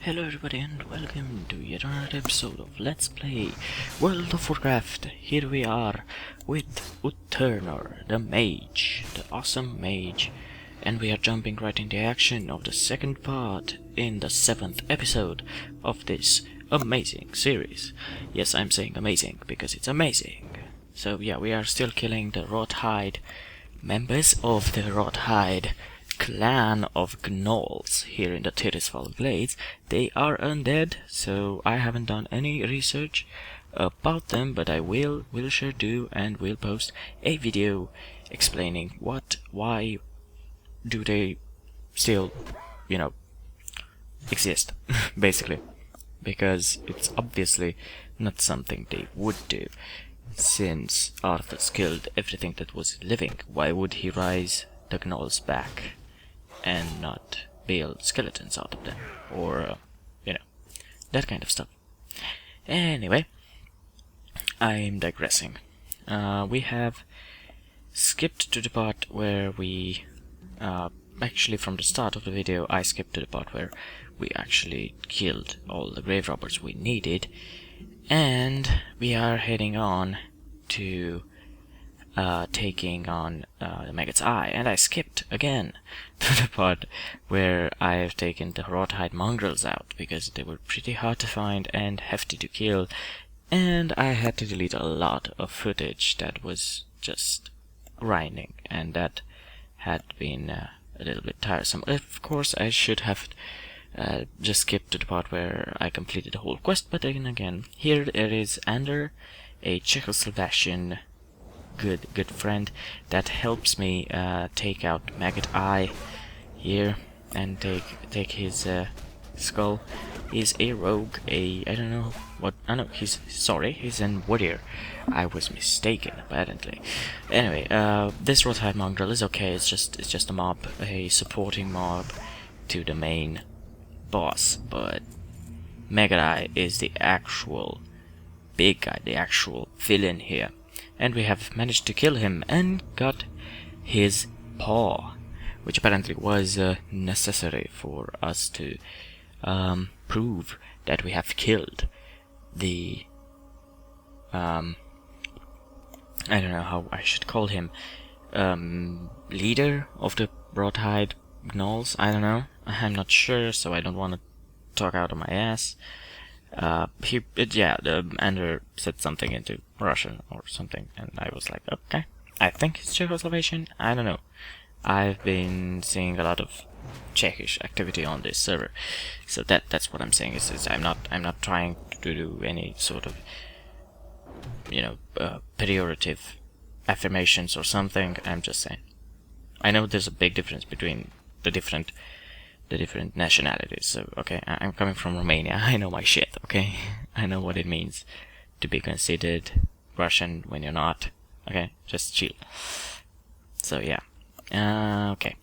Hello everybody and welcome to yet another episode of Let's Play World of Warcraft. Here we are with Uternor, the mage, the awesome mage. And we are jumping right into action of the second part in the 7th episode of this amazing series. Yes, I'm saying amazing because it's amazing. So yeah, we are still killing the Rothide members of the Rothide clan of gnolls here in the Tirisfal Glades. They are undead, so I haven't done any research about them, but I will sure do, and will post a video explaining why do they still, exist, basically. Because it's obviously not something they would do. Since Arthas killed everything that was living, why would he rise the gnolls back and not build skeletons out of them? Or, that kind of stuff. Anyway, I'm digressing. We have skipped to the part where we... actually, from the start of the video, I skipped to the part where we actually killed all the grave robbers we needed. And we are heading on to taking on the Maggot's Eye, and I skipped again to the part where I have taken the Rothide mongrels out because they were pretty hard to find and hefty to kill, and I had to delete a lot of footage that was just grinding, and that had been a little bit tiresome. Of course, I should have just skipped to the part where I completed the whole quest, but then again, here it is under a Czechoslovakian good friend that helps me take out Maggot Eye here and take his skull. He's a rogue, I don't know what. I know he's a warrior. I was mistaken apparently. Anyway, this Rothide mongrel is okay. It's just a mob, a supporting mob to the main boss. But Maggot Eye is the actual big guy, the actual villain here. And we have managed to kill him and got his paw, which apparently was necessary for us to prove that we have killed the I don't know how I should call him, leader of the Rothide gnolls. I don't know, I'm not sure, so I don't want to talk out of my ass. The Ander said something into Russian or something, and I was like, okay, I think it's Czechoslovakian, I don't know. I've been seeing a lot of Czechish activity on this server, so that's what I'm saying. Is I'm not trying to do any sort of pejorative affirmations or something. I'm just saying. I know there's a big difference between the different nationalities. So, okay, I'm coming from Romania. I know my shit, okay? I know what it means to be considered Russian when you're not. Okay, just chill. So, yeah. Okay.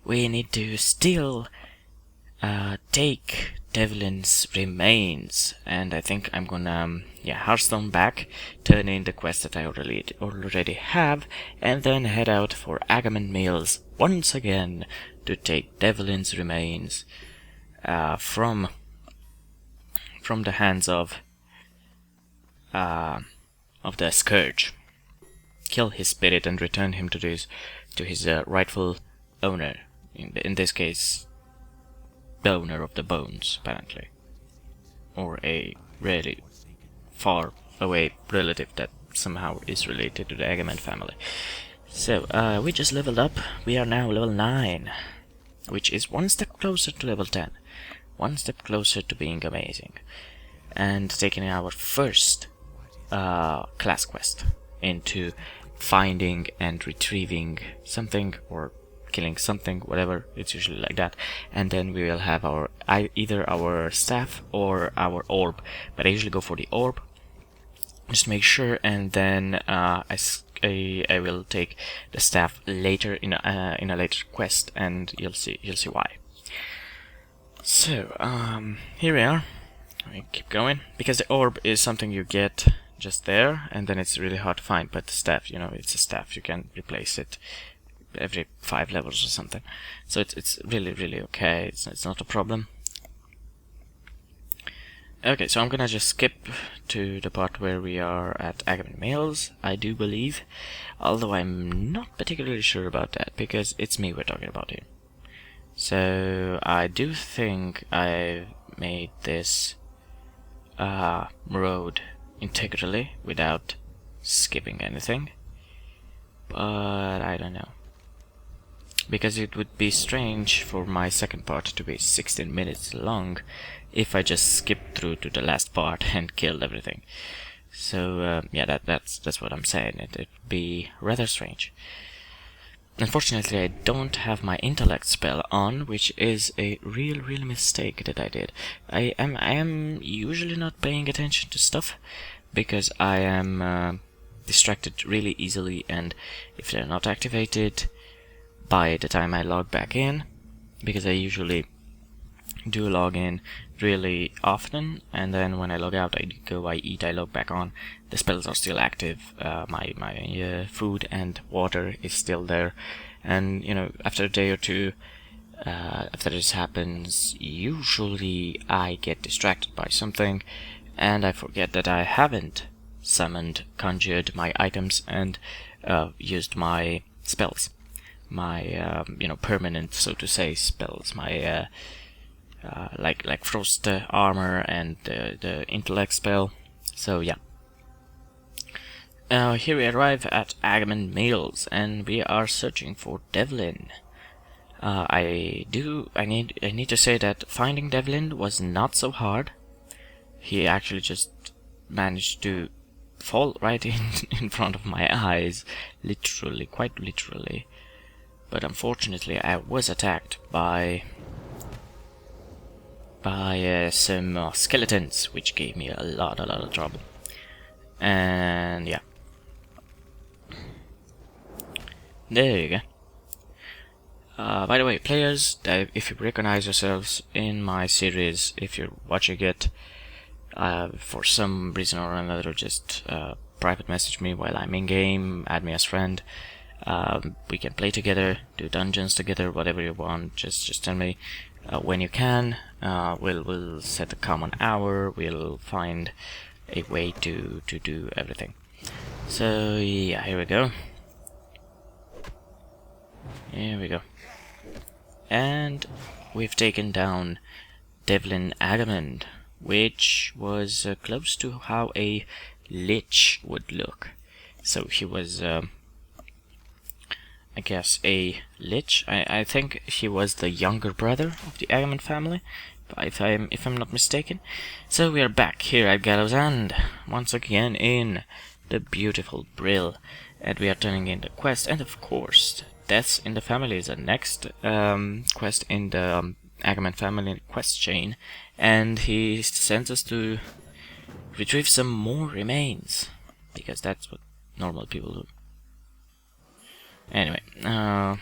We need to still take Devlin's remains. And I think I'm gonna, Hearthstone back, turn in the quest that I already have, and then head out for Agamemnon Mills once again to take Devlin's remains from the hands of the Scourge. Kill his spirit and return him to his rightful owner. In this case, the owner of the bones, apparently, or a really far away relative that somehow is related to the Agamemnon family. So, we just leveled up. We are now level 9, which is one step closer to level 10. One step closer to being amazing. And taking our first class quest into finding and retrieving something, or killing something, whatever, it's usually like that. And then we will have either our staff or our orb. But I usually go for the orb, just make sure, and then I will take the staff later in a later quest, and you'll see why. So here we are. We keep going because the orb is something you get just there, and then it's really hard to find. But the staff, it's a staff. You can replace it every 5 levels or something. So it's really okay. It's not a problem. Okay, so I'm gonna just skip to the part where we are at Agamemnon Males, I do believe. Although I'm not particularly sure about that, because it's me we're talking about here. So, I do think I made this road integrally without skipping anything. But I don't know. Because it would be strange for my second part to be 16 minutes long if I just skipped through to the last part and killed everything. So yeah, that's what I'm saying. It'd be rather strange. Unfortunately, I don't have my intellect spell on, which is a real mistake that I did. I am usually not paying attention to stuff because I am distracted really easily, and if they're not activated by the time I log back in, because I usually do log in really often, and then when I log out, I go, I eat, I log back on, the spells are still active, my food and water is still there, and you know, after a day or two after this happens, usually I get distracted by something and I forget that I haven't conjured my items and used my spells, my permanent, so to say, spells, my like frost armor and the intellect spell. So yeah. Here we arrive at Agamemnon Males, and we are searching for Devlin. I need to say that finding Devlin was not so hard. He actually just managed to fall right in front of my eyes, literally, quite literally. But unfortunately, I was attacked by some skeletons, which gave me a lot of trouble. And yeah, there you go. By the way, players, if you recognize yourselves in my series, if you're watching it, for some reason or another, just private message me while I'm in game, add me as friend. We can play together, do dungeons together, whatever you want. Just tell me when you can. We'll set a common hour. We'll find a way to do everything. So yeah, here we go. Here we go. And we've taken down Devlin Agamemnon, which was close to how a lich would look. So he was, I guess, a lich. I think he was the younger brother of the Agamemnon family, if I'm not mistaken. So we are back here at Gallows End, once again in the beautiful Brill, and we are turning in the quest, and of course, Deaths in the Family is the next quest in the Agamemnon family quest chain, and he sends us to retrieve some more remains, because that's what normal people do. Anyway, I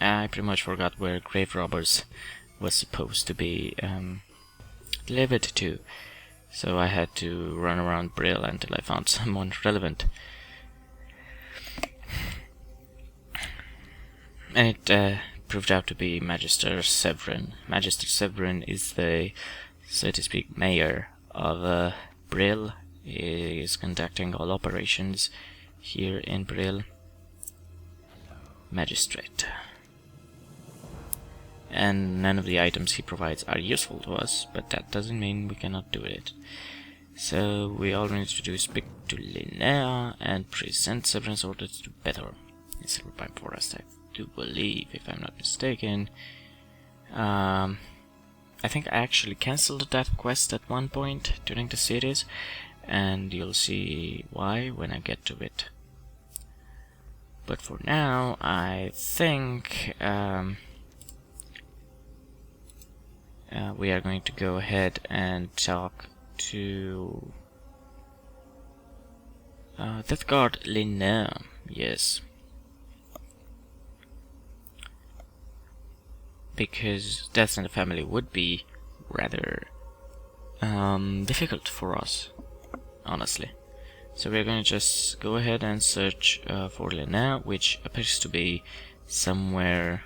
pretty much forgot where Grave Robbers was supposed to be delivered to, so I had to run around Brill until I found someone relevant. And it proved out to be Magister Severin. Magister Severin is the, so to speak, mayor of Brill. He is conducting all operations here in Brill. Magistrate. And none of the items he provides are useful to us, but that doesn't mean we cannot do it. So we all need to do is speak to Linnea and present Severin's orders to Better in Silverpipe Forest, I do believe, if I'm not mistaken. I think I actually cancelled that quest at one point during the series, and you'll see why when I get to it. But for now, I think we are going to go ahead and talk to Death Guard Linnea. Yes. Because Death in the Family would be rather difficult for us, honestly. So we're going to just go ahead and search for Linnea, which appears to be somewhere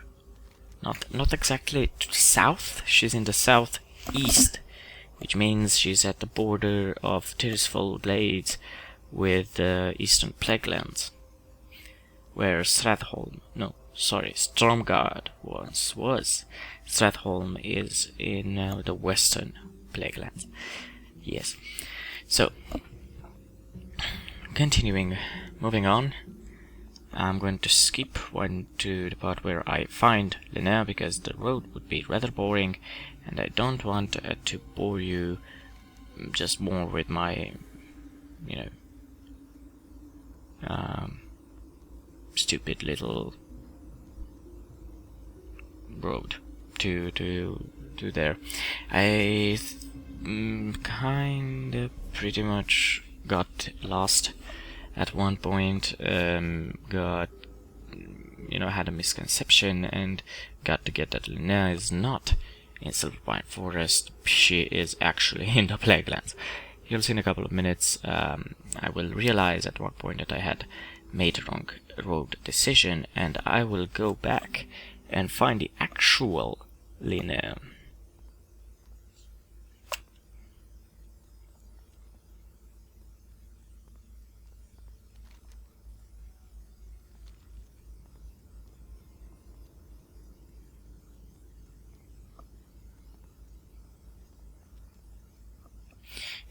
not exactly to the south. She's in the southeast which means she's at the border of Tirisfal Glades with the Eastern Plaguelands, where Stromgard once was. Stratholm is in the Western Plaguelands. Yes. So, moving on. I'm going to skip to the part where I find Linnea, because the road would be rather boring, and I don't want to bore you just more with my, stupid little road to there. I kind of pretty much got lost at one point, had a misconception and got to get that Linnea is not in Silverpine Forest. She is actually in the Plaguelands. You'll see in a couple of minutes. I will realize at what point that I had made a wrong road decision, and I will go back and find the actual Linnea.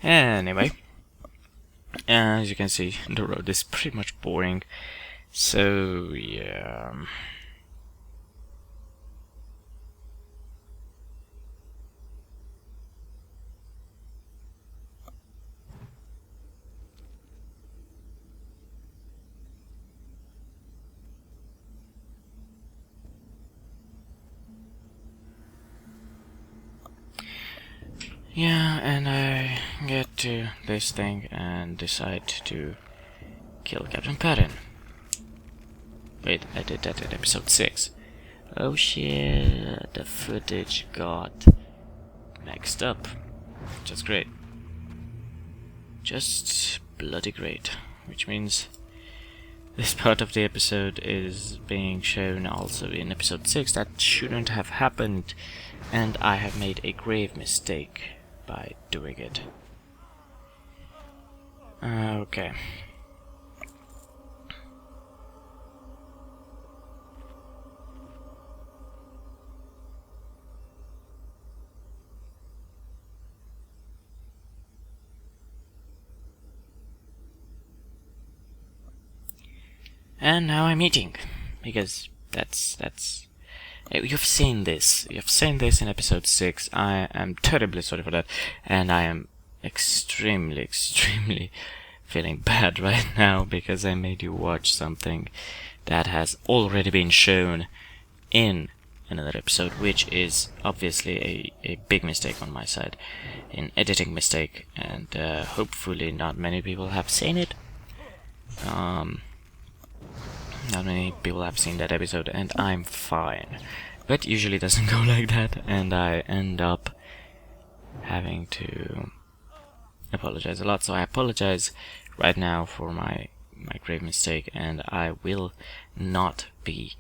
Anyway, as you can see, the road is pretty much boring, so yeah. Yeah, and I get to this thing and decide to kill Captain Perrin. Wait, I did that in episode 6. Oh shit, the footage got mixed up. Just great. Just bloody great. Which means this part of the episode is being shown also in episode 6. That shouldn't have happened, and I have made a grave mistake by doing it. Okay. And now I'm eating, because that's you've seen this in episode 6. I am terribly sorry for that, and I am extremely feeling bad right now because I made you watch something that has already been shown in another episode, which is obviously a big mistake on my side, an editing mistake, and hopefully not many people have seen it. Not many people have seen that episode, and I'm fine. But usually it doesn't go like that, and I end up having to apologize a lot. So I apologize right now for my grave mistake, and I will not be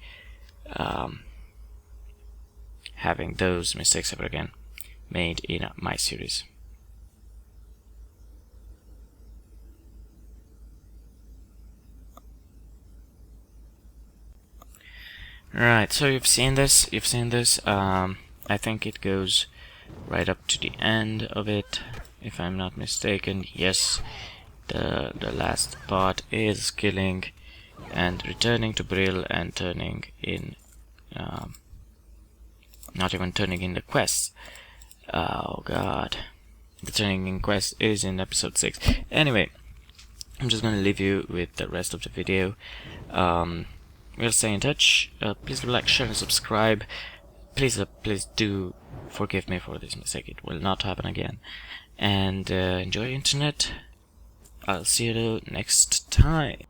having those mistakes ever again made in my series. Right, so you've seen this. I think it goes right up to the end of it, if I'm not mistaken. Yes, the last part is killing and returning to Brill and turning in, not even turning in the quest. Oh god, the turning in quest is in episode 6. Anyway, I'm just gonna leave you with the rest of the video. We'll stay in touch. Please like, share, and subscribe. Please do forgive me for this mistake. It will not happen again. And enjoy internet. I'll see you next time.